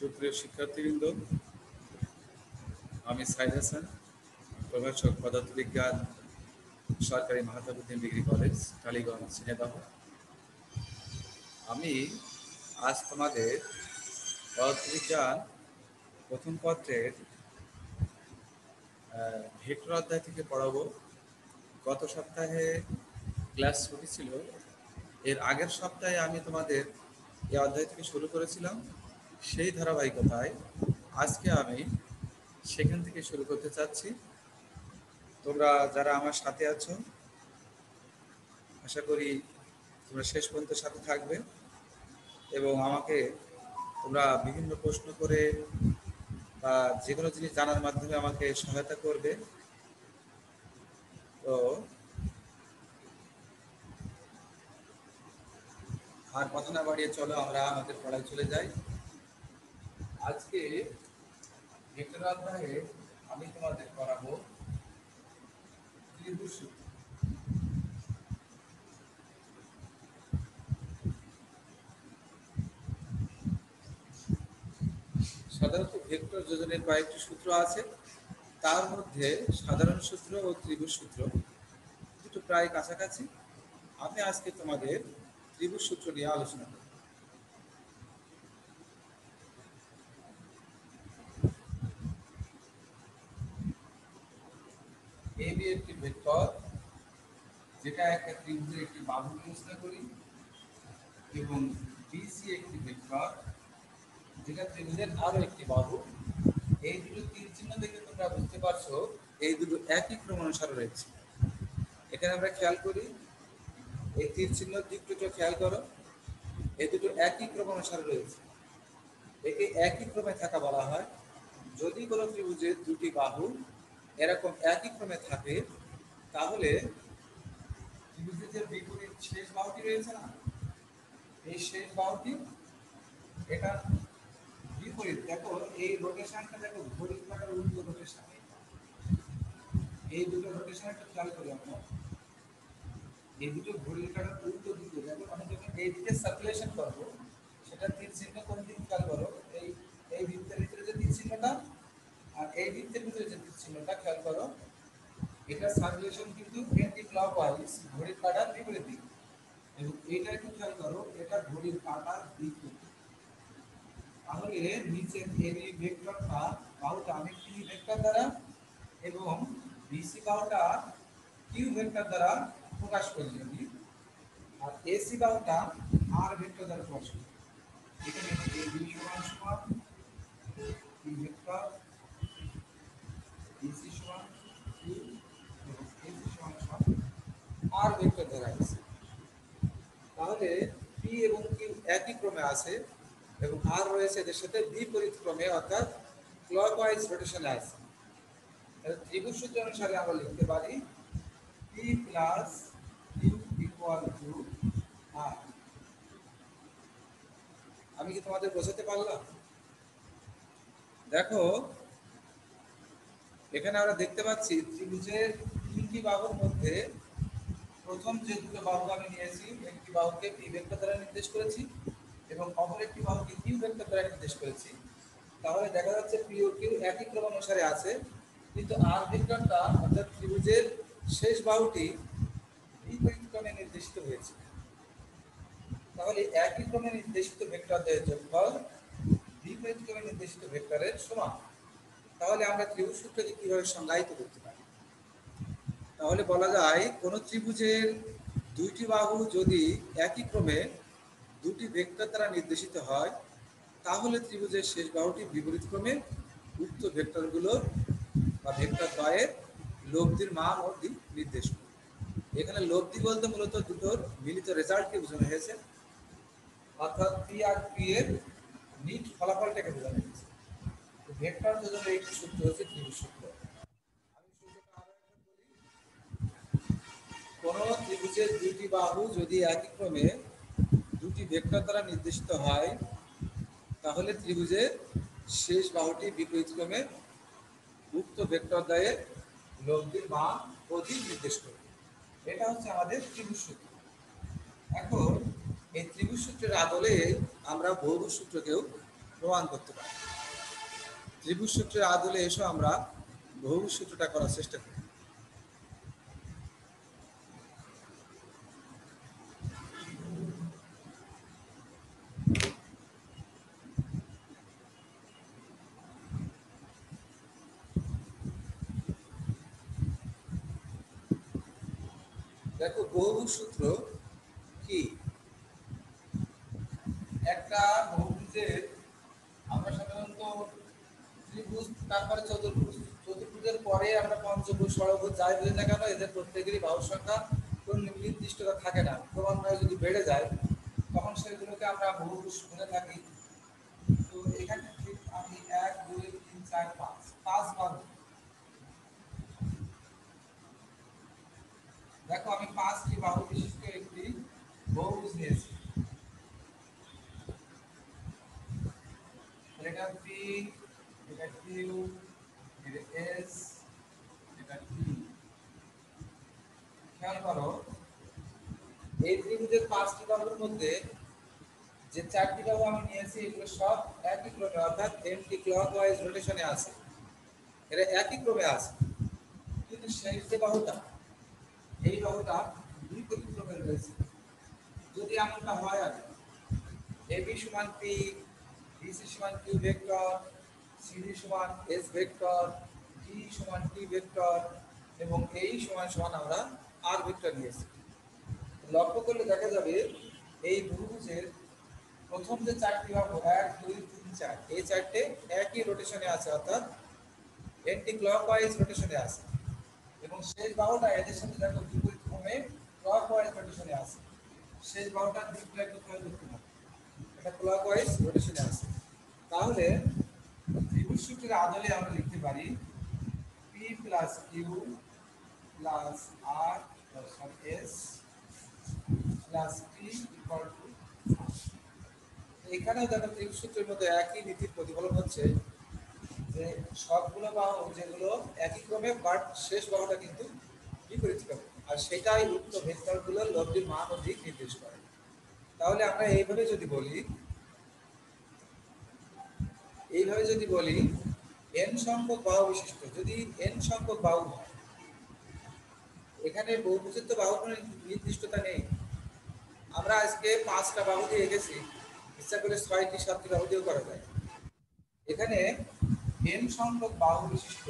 সুপ্রিয় শিক্ষার্থীবৃন্দ, আমি সাইদ হাসান, প্রভাষক পদার্থবিজ্ঞান, সরকারি মাহতাবুদ্দিন ডিগ্রি কলেজ, টালিগঞ্জ, ঝিনাইদহ। আমি আজ তোমাদের পদার্থবিজ্ঞান প্রথম পত্রের ভেক্টর অধ্যায় থেকে পড়াবো। গত সপ্তাহে ক্লাস ছুটি ছিল, এর আগের সপ্তাহে আমি তোমাদের এই অধ্যায় থেকে শুরু করেছিলাম। সেই ধারাবাহিকতায় আজকে আমি সেখান থেকে শুরু করতে চাচ্ছি। তোমরা যারা আমার সাথে আছো, আশা করি তোমরা শেষ পর্যন্ত সাথে থাকবে এবং আমাকে তোমরা বিভিন্ন প্রশ্ন করে বা যে কোনো জিনিস জানার মাধ্যমে আমাকে সহায়তা করবে। তো আর কথা না বাড়িয়ে চলো আমরা আমাদের পড়ায় চলে যাই। আজকে ভেক্টর অধ্যায়ে আমি তোমাদের পড়াবো ত্রিভুজ সূত্র। সাধারণত ভেক্টর যোজনের কয়েকটি সূত্র আছে, তার মধ্যে সাধারণ সূত্র ও ত্রিভুজ সূত্র দুটো প্রায় কাছাকাছি। আমি আজকে তোমাদের ত্রিভুজ সূত্র নিয়ে আলোচনা করব। এবি একটি ভেক্টর, যেটা একটা ত্রিভুজের একটি বাহু বিবেচনা করি, এবং বিসি একটি ভেক্টর, যেটা ত্রিভুজের আরো একটি বাহু। এই দুটো তীর চিহ্ন দেখে তোমরা বুঝতে পারছো এই দুটো একই ক্রম অনুসারে রয়েছে। এখানে আমরা খেয়াল করি, এই তীর চিহ্ন দিক দুটো খেয়াল করো, এই দুটো একই ক্রম অনুসারে রয়েছে। একে একই ক্রমে থাকা বলা হয়। যদি কোনো ত্রিভুজের দুটি বাহু এরকম একই ক্রমে থাকে, তাহলে ত্রিভুজের যে বিপরীত শেষ বাহুটি রয়েছে না, এই শেষ বাহুটি এটা বিপরীত। দেখো এই রোটেশনটা, দেখো ঘড়ির কাঁটার উল্টো রোটেশন। এই দুটো রোটেশন একটু খেয়াল করি আমরা, এই দুটো ঘড়ির কাঁটার উল্টো দিকে। দেখো আমি যখন এই দিকে সার্কুলেশন করব, সেটা তীর চিহ্ন কোন দিকে খেয়াল করো, এই বৃত্তের ভিতরে যে তীর চিহ্নটা আর এই বৃত্তের ভিতরে যে তীর চিহ্নটা খেয়াল করো, এটা সার্কুলেশন কিন্তু অ্যান্টি ক্লকওয়াইজ, ঘড়ির কাঁটার বিপরীত দিকে। এবং এটা একটু খেয়াল করো, এটা ঘড়ির কাঁটার বিপরীত। তাহলে নিচের এবি ভেক্টরটা বাহুটা আমি পি ভেক্টর দ্বারা এবং বিসি বাহুটা কিউ ভেক্টর দ্বারা প্রকাশ করি, আর এসি বাহুটা আর ভেক্টর দ্বারা প্রকাশ করি। এখানে এবি সমান সমান পি ভেক্টর, বিসি সমান কিউ এবং এসি সমান সমান আর ভেক্টর দ্বারা আছে। তাহলে পি এবং কিউ একই ক্রমে আছে এবং আর রয়েছে এদের সাথে বিপরীত ক্রমে, অর্থাৎ ক্লকওয়াইজ রোটেশনে আছে। ত্রিভুজ সূত্র অনুসারে আমরা লিখতে পারি P plus Q equal to R. আমি কি তোমাদের বোঝাতে পারলাম? দেখো এখানে আমরা দেখতে পাচ্ছি ত্রিভুজের তিনটি বাহুর মধ্যে প্রথম যে দুটো বাহু আমি নিয়েছি, একটি বাহুকে পি ভেক্টর দ্বারা নির্দেশ করেছি এবং অপর একটি বাহুকে কিউ ভেক্টর দ্বারা নির্দেশ করেছি। তাহলে দেখা যাচ্ছে পি ও কিউ একই ক্রম অনুসারে আছে, কিন্তু আর ভেক্টরটা অর্থাৎ ত্রিভুজের শেষ বাহুটি বিপরীত ক্রমে নির্দেশিত হয়েছে। তাহলে একই ক্রমে নির্দেশিত ভেক্টরদের যোগফল বিপরীত ক্রমে নির্দেশিত ভেক্টরের সমান। তাহলে আমরা ত্রিভুজ সূত্রটি কিভাবে সংজ্ঞায়িত করতে পারি? তাহলে বলা যায় কোন ত্রিভুজের দুইটি বাহু যদি একই ক্রমে দুটি ভেক্টর দ্বারা নির্দেশিত হয়, তাহলে ত্রিভুজের শেষ বাহুটি বিপরীত ক্রমে উক্ত ভেক্টরগুলোর বা ভেক্টর দ্বয়ের লব্ধির মান ও দিক নির্দেশ করে। এখানে লব্ধি বলতে মূলত দুটোর মিলিত রেজাল্টকে বোঝানো হয়েছে, অর্থাৎ পি আর পি এর নিট ফলাফলটাকে বোঝানো হয়েছে। ভেক্টর যোজনের একটি সূত্র হচ্ছে ত্রিভুজ সূত্র। কোন ত্রিভুজের দুটি বাহু যদি একই ক্রমে দুটি ভেক্টর দ্বারা নির্দেশিত হয়, তাহলে ত্রিভুজের শেষ বাহুটি বিপরীত ক্রমে উক্ত ভেক্টর দ্বয়ের লব্ধির মান ও দিক নির্দেশ করবে। এটা হচ্ছে আমাদের ত্রিভুজ সূত্র। এখন এই ত্রিভুজ সূত্রের আদলে আমরা বহুভুজ সূত্রকেও প্রমাণ করতে পারি। ত্রিভুজ সূত্রের আদলে এসো আমরা বহুভুজ সূত্রটা করার চেষ্টা করি। দেখো বহুভুজ সূত্র কি? একটা বহুভুজের আমরা সাধারণত ত্রিভুজ, তারপরে চতুর্ভুজ, চতুর্ভুজের পরে আমরা পঞ্চভুজ, ষড়ভুজ যাই বলি না কেন, এদের প্রত্যেকেরই বাহুর সংখ্যা কোন নির্দিষ্টতা থাকে না, ক্রমান্বয়ে যদি বেড়ে যায় তখন সেগুলোকে আমরা বহুভুজ বলে থাকি। তো এখানে আমি 1 2 3 4 5 5 বাহু, দেখো আমি 5টি বাহু বিশিষ্ট একটি বহুভুজ নিয়েছি। এটা পি, এটা কিউ, এটা এস, এটা টি। খেয়াল করো এই ত্রিভুজের 5টি বাহুর মধ্যে যে 4টি বাহু আমি নিয়েছি এগুলো সব একই ক্রমে, অর্থাৎ এন্টি ক্লকওয়াইজ রোটেশনে আছে, এরা একই ক্রমে আছে। কিন্তু শেষ যে বাহুটা, এই বাহুটা বিপরীত ক্রমে রয়েছে। যদি এমনটা হয় আর AB সমান P, BC সমান Q ভেক্টর, CD সমান S ভেক্টর, D সমান T ভেক্টর এবং এই সমান সমান আমরা R ভেক্টর নিয়েছি। লক্ষ্য করলে দেখা যাবে এই বহুভুজের প্রথম যে 4টি বাহু 1 2 3 4, এই 4টে একই রোটেশনে আছে, অর্থাৎ এন্টি ক্লকওয়াইজ রোটেশনে আছে। এবং শেষ বাহুটা এদের সাথে দেখো বিপরীত ক্রমে ক্লকওয়াইজ রোটেশনে আছে। শেষ বাহুটার দিকটা একটু খেয়াল করতে হবে, এটা ক্লকওয়াইজ রোটেশনে আছে। তাহলে ত্রিভুজ সূত্রের আদলে আমরা লিখতে পারি P plus Q plus R S plus T equal to. এখানেও দেখো ত্রিভুজ সূত্রের মধ্যে একই নীতির প্রতিফলন হচ্ছে যে সবগুলো বাহু যেগুলো একই ক্রমে, বাট শেষ বাহুটা কিন্তু বিপরীত ক্রমে, আর সেটাই উক্ত ভেক্টরগুলোর লব্ধির মান ও দিক নির্দেশ করে। তাহলে আমরা এইভাবে যদি বলি n সংখ্যক বাহু বিশিষ্ট, যদি n সংখ্যক বাহু হয়, এখানে বহুভুজের তো বাহুর কোনো নির্দিষ্টতা নেই। আমরা আজকে 5টা বাহু দিয়ে গেছি, ইচ্ছা করে 6টি 7টি বাহু দিয়েও করা যায়। এখানে n সংখ্যক বাহু বিশিষ্ট,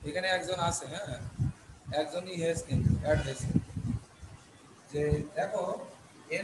এখানে একজন আছে, হ্যাঁ একজনই হেস কিন্তু অ্যাড হয়েছে, যে দেখো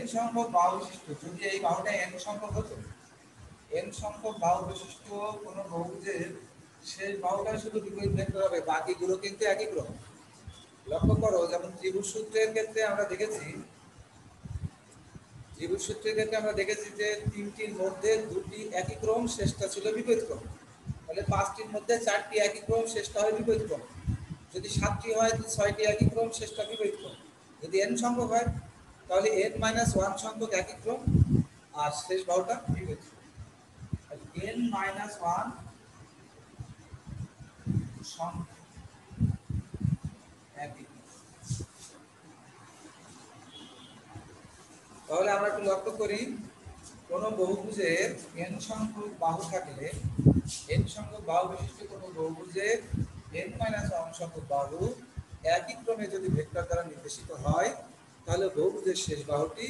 n সংখ্যক বাহু বিশিষ্ট, যদি এই বাহুটা n সংখ্যক হতো, n সংখ্যক বাহু বিশিষ্ট কোন বহুভুজের শেষ বাহুটা শুধু বিপরীত ভেক্টর হবে, বাকিগুলো কিন্তু একই ক্রম। লক্ষ্য করো যেমন ত্রিভুজ সূত্রের ক্ষেত্রে আমরা দেখেছি, যে 3টির মধ্যে 2টি একই ক্রম, শেষটা ছিল বিপরীত ক্রম। তাহলে 5টির মধ্যে 4টি একই ক্রম, শেষটা হয় বিপরীত ক্রম। যদি 7টি হয়, 6টি একই ক্রম, শেষটা বিপরীত ক্রম। যদি n সংখ্যক হয় তাহলে n-1 সংখ্যক একই ক্রম আর শেষ বাহুটা বিপরীত ক্রম। n-1 সংখ্যক একই ক্রম। তাহলে আমরা একটু লক্ষ্য করি, কোন বহুভুজের n সংখ্যক বাহু থাকলে, n সংখ্যক বাহু বিশিষ্ট কোন বহুভুজের n-1 সংখ্যক বাহু একই ক্রমে যদি ভেক্টর দ্বারা নির্দেশিত হয়, তাহলে বহুভুজের শেষ বাহুটি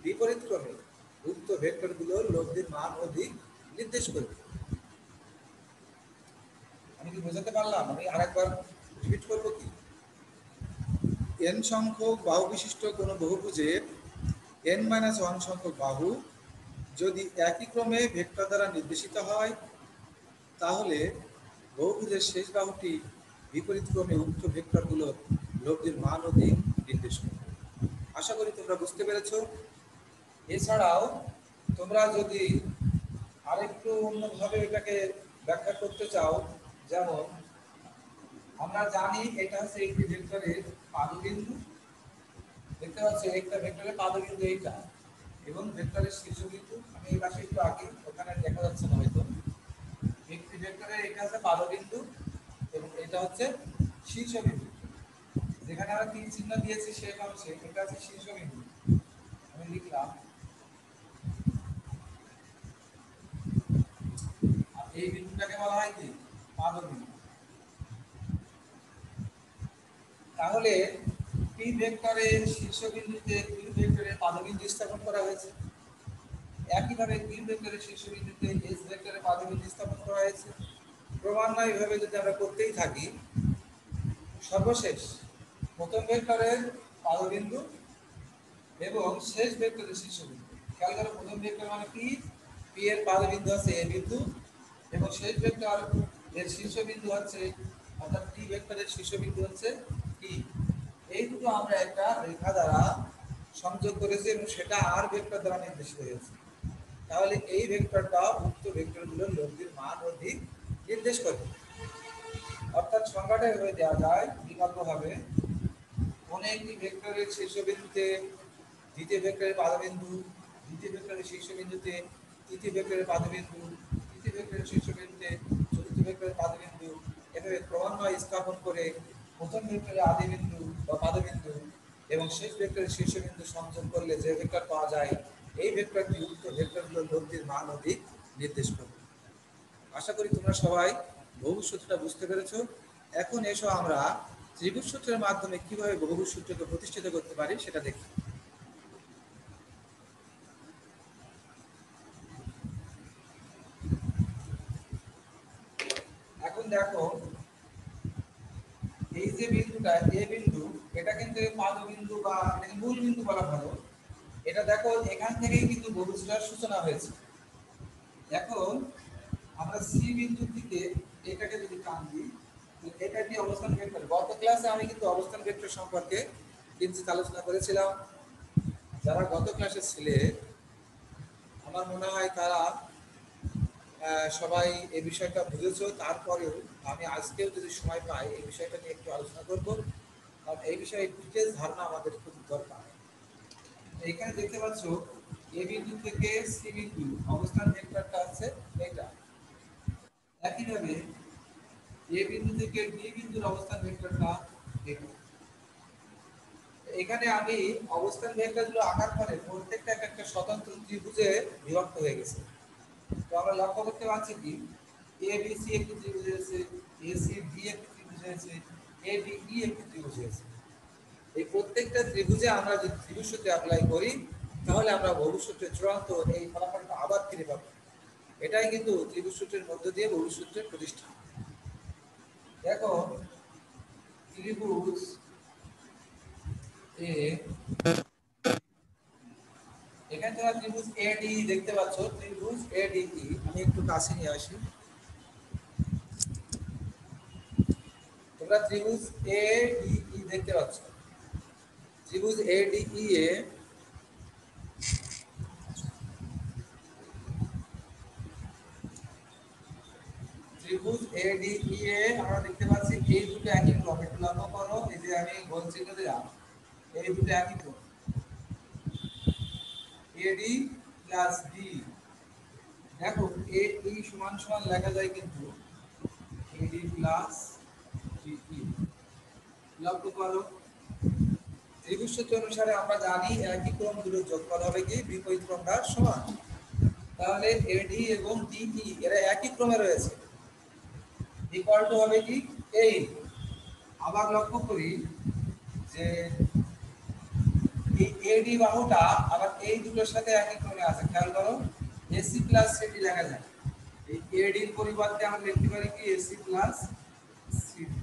বিপরীত ক্রমে উক্ত ভেক্টরগুলোর লব্ধির মান ও দিক নির্দেশ করবে। আমি কি বোঝাতে পারলাম? আমি আরেকবার রিপিট করব কি, n সংখ্যক বাহু বিশিষ্ট কোন বহুভুজের n-1 সংখ্যক বাহু যদি একই ক্রমে ভেক্টর দ্বারা নির্দেশিত হয়, তাহলে বহুভুজের শেষ বাহুটি বিপরীত ক্রমে উক্ত ভেক্টরগুলোর লব্ধির মান ও দিক নির্দেশ করে। আশা করি তোমরা বুঝতে পেরেছো। এছাড়াও তোমরা যদি আরেকটু অন্যভাবে এটাকে ব্যাখ্যা করতে চাও, যেমন আমরা জানি এটা হচ্ছে একটি ভেক্টরের পাদবিন্দু, দেখতে পাচ্ছি একটা ভেক্টরের পাদবিন্দু এইটা, এবং ভেক্টরের শীর্ষবিন্দু, আমি এই পাশে একটু আগে, ওখানে দেখা যাচ্ছে না হয়তো, একটি ভেক্টরের এটা হচ্ছে পাদবিন্দু এবং এটা হচ্ছে শীর্ষবিন্দু। যেখানে আমরা তীর চিহ্ন দিয়েছি সেই অংশে এটা হচ্ছে শীর্ষবিন্দু। আমি লিখলাম এটাকে বলা হয় কি পাদবিন্দু। তাহলে পি ভেক্টরের শীর্ষবিন্দুতে কিউ ভেক্টরের পাদবিন্দু স্থাপন করা হয়েছে। একইভাবে কিউ ভেক্টরের শীর্ষবিন্দুতে এস ভেক্টরের পাদবিন্দু স্থাপন করা হয়েছে। ক্রমান্বয়ে এভাবে যদি আমরা করতেই থাকি, সর্বশেষ প্রথম ভেক্টরের পাদবিন্দু এবং শেষ ভেক্টরের শীর্ষবিন্দু। খেয়াল করো, প্রথম ভেক্টর মানে পি, পি এর পাদবিন্দু আছে এ বিন্দু এবং শেষ ভেক্টর এর শীর্ষবিন্দু হচ্ছে, অর্থাৎ টি ভেক্টরের শীর্ষবিন্দু হচ্ছে টি। এই দুটো আমরা একটা রেখা দ্বারা সংযোগ করেছি এবং সেটা আর ভেক্টর দ্বারা নির্দেশিত হয়েছে। তাহলে এই ভেক্টরটা উক্ত ভেক্টরগুলোর লব্ধির মান ও দিক নির্দেশ করে। অর্থাৎ সংজ্ঞাটা এভাবে দেওয়া যায় বিকল্পভাবে, কোন একটি ভেক্টরের শীর্ষবিন্দুতে দ্বিতীয় ভেক্টরের পাদবিন্দু, দ্বিতীয় ভেক্টরের শীর্ষবিন্দুতে তৃতীয় ভেক্টরের পাদবিন্দু, তৃতীয় ভেক্টরের শীর্ষবিন্দুতে চতুর্থ ভেক্টরের পাদবিন্দু, এভাবে ক্রমান্বয়ে স্থাপন করে প্রথম ভেক্টরের আদিবিন্দু বা পাদবিন্দু এবং শেষ ভেক্টরের শীর্ষবিন্দু সংযোগ করলে যে ভেক্টর পাওয়া যায়, এই ভেক্টরটি উক্ত ভেক্টরগুলোর লব্ধির মান ও দিক নির্দেশ করবে। আশা করি তোমরা সবাই বহুভুজ সূত্রটা বুঝতে পেরেছো। এখন এসো আমরা ত্রিভুজ সূত্রের মাধ্যমে কিভাবে বহুভুজ সূত্রকে প্রতিষ্ঠিত করতে পারি সেটা দেখি। এখন দেখো, এই যে বিন্দুটা এ বিন্দু, এটা কিন্তু পাদবিন্দু বা মূল বিন্দু বলা ভালো। এটা দেখো, এখান থেকেই কিন্তু বহুভুজটার সূচনা হয়েছে। এখন আমরা সি বিন্দুর দিকে এটাকে যদি টান দিই, এটা কি অবস্থান ভেক্টর। গত ক্লাসে আমি কিন্তু অবস্থান ভেক্টর সম্পর্কে কিঞ্চিত আলোচনা করেছিলাম। যারা গত ক্লাসে ছিলে আমার মনে হয় তারা সবাই এই বিষয়টা বুঝেছো। তারপরেও আমি আজকেও যদি সময় পাই এই বিষয়টা নিয়ে একটু আলোচনা করব, কারণ এই বিষয়ে ডিটেলস ধারণা আমাদের খুব দরকার। এখানে দেখতে পাচ্ছ এ বিন্দু থেকে সি বিন্দু অবস্থান ভেক্টরটা আছে এটা। একইভাবে এ বিন্দু থেকে ডি বিন্দুর অবস্থান ভেক্টরটা এটা। এখানে আমি অবস্থান ভেক্টরগুলো আঁকার পরে প্রত্যেকটা একটা স্বতন্ত্র ত্রিভুজে বিভক্ত হয়ে গেছে। তো আমরা লক্ষ্য করতে পারছি কি এ বি সি একটি ত্রিভুজ হয়েছে, এ সি ডি একটি ত্রিভুজ হয়েছে, এ ডি ই একটি ত্রিভুজ হয়েছে। এই প্রত্যেকটা ত্রিভুজে আমরা যদি ত্রিভুজ সূত্র অ্যাপ্লাই করি তাহলে আমরা বহুভুজ সূত্রের চূড়ান্ত এই ফলাফলটা আবার ফিরে পাবো। এটাই কিন্তু ত্রিভুজ সূত্রের মধ্য দিয়ে বহুভুজ সূত্রের প্রতিষ্ঠা। দেখো, ত্রিভুজ এ, এখানে তোমরা ত্রিভুজ এডি দেখতে পাচ্ছ। ত্রিভুজ এডিই আমি একটু কাছে নিয়ে আসি। তোমরা ত্রিভুজ এডিই দেখতে পাচ্ছ। ত্রিভুজ এডিই এ ত্রিভুজ এডিই এ আমরা দেখতে পাচ্ছি এই দুটো একই ক্রম। একটু লক্ষ্য করো, এই যে আমি গোল চিহ্ন দিলাম, এই দুটো একই ক্রম, এডি প্লাস ডি। দেখো এডি সমান সমান লেখা যায় কিন্তু এডি প্লাস ডিই। লক্ষ্য করো, ত্রিভুজ সূত্র অনুসারে আমরা জানি একই ক্রম দুটো যোগফল হবে কি বিপরীত ক্রমটার সমান। তাহলে এডি এবং ডিই এরা একই ক্রমে রয়েছে, ইকুয়াল টু হবে কি এই। আবার লক্ষ্য করি যে এই এডি বাহুটা আবার এই দুটোর সাথে একই ক্রমে আছে। খেয়াল করো, এসি প্লাস সিডি লেখা যায়। এই এডি এর পরিবর্তে আমরা লিখতে পারি কি এসি প্লাস সিডি।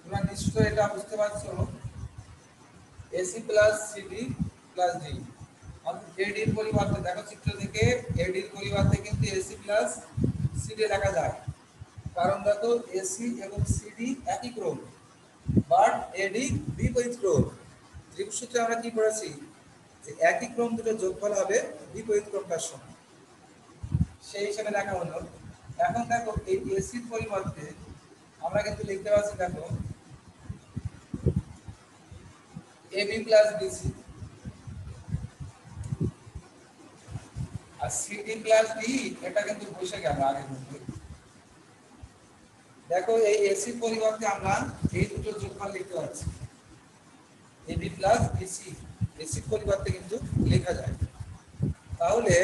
তোমরা নিশ্চয়ই এটা বুঝতে পারছো, AC plus CD plus D. অর্থাৎ এডি এর পরিবর্তে দেখো চিত্র থেকে এডি এর পরিবর্তে কিন্তু এসি প্লাস সিডি লেখা যায়। কারণ দেখো এসি এবং সিডি একই ক্রম, বাট এডি বিপরীত ক্রম। ত্রিভুজ সূত্রে আমরা কি করেছি যে একই ক্রম দুটো যোগফল হবে বিপরীত ক্রমটার সমান, সেই হিসেবে লেখা হলো। এখন দেখো এই এসির পরিবর্তে আমরা কিন্তু লিখতে পারছি, দেখো এবি প্লাস বিসি আর সিডি প্লাস ডি, এটা কিন্তু বসে গেল আগের মতো। দেখো এই এসির পরিবর্তে আমরা এই দুটো যোগফল লিখতে পারছি এবি প্লাস বিসি। এসির পরিবর্তে কিন্তু লেখা যায়। তাহলে